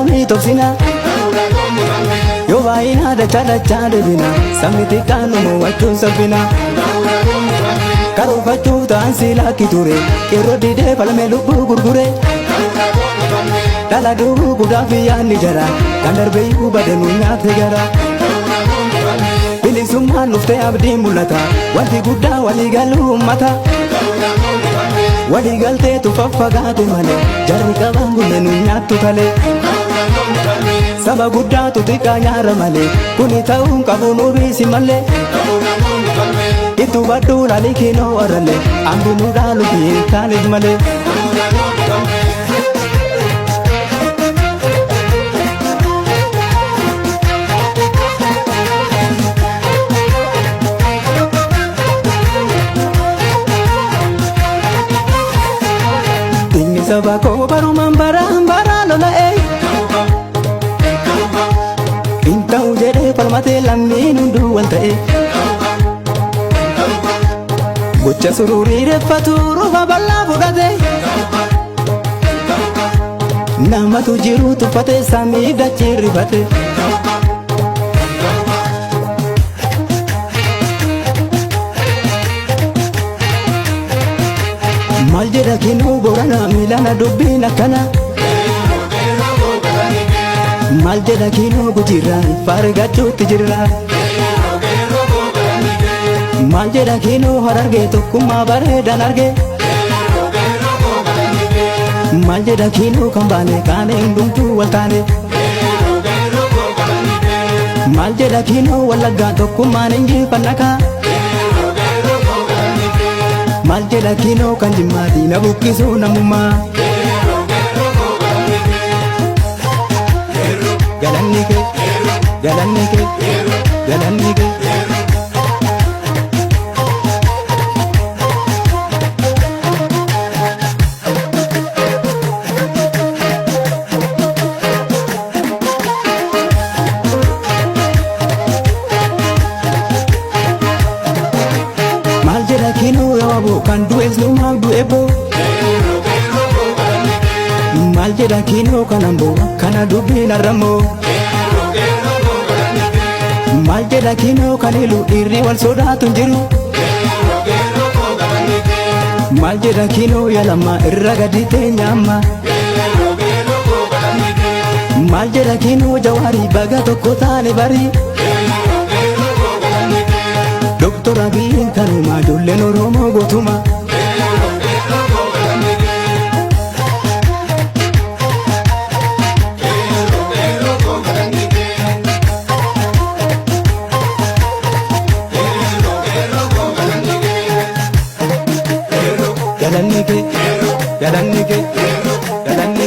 ni tobsina yo baay'ina dachaa deebina sabni xiqqaan mo'achuun salphina karoorfachuu ta'an silaakki ture qeerroo didee falmee lubbuu gurgure dhala duubuu guddaa fi yaadni jara kan darbee badanuu nyaate gara bilisummaan dhuftee abdiin mul'ata wanti guddaa walii galuu uummata walii galtee tufaffagaate malee jarri qaban gunneen nyaattu talee saba guddaatu xiqqaa nyaara malee kuni ta'uun qabu nuubisi malee ittu baddu laalii kinoo warralee ambinuu dhaalu fi taaniif malee. Saba ko baruman bara lola'e inta'u jedhee falmatee lammiin hunduu wal ta'e gocha suruurii reeffatu rufa bal'aa fudhate namatu jiru tuffate samii dachii rifate maal jedha kinuu boorana miilana dubbiin akkana maal jedha kinuu gujirra faargachuutti jirra maal jedha kinuu harargee tokkummaa bareedan arge maal jedha kinuu kan baane kaane hundumtuu wal taane maal jedha kinuu wallaggaa tokkummaan injifannaka maal jedha kinoo kan jimmaati na buqqisuu namummaa galanni kee galanni kee galanni kee kan du'es numaaf du'e boo maal jedha kinoo kan amboo kana dubbiin arramoo maal jedha kinoo kan ilu dhiirri wal sodaatu hin jiru maal jedha kinoo yalamma irra gadi teenya amma maal jedha kinoo jawaarii baga tokko taane barii Doktor Abiy kanuma ijoolleen Oromoo gootuma galanni kee galanni kee galanni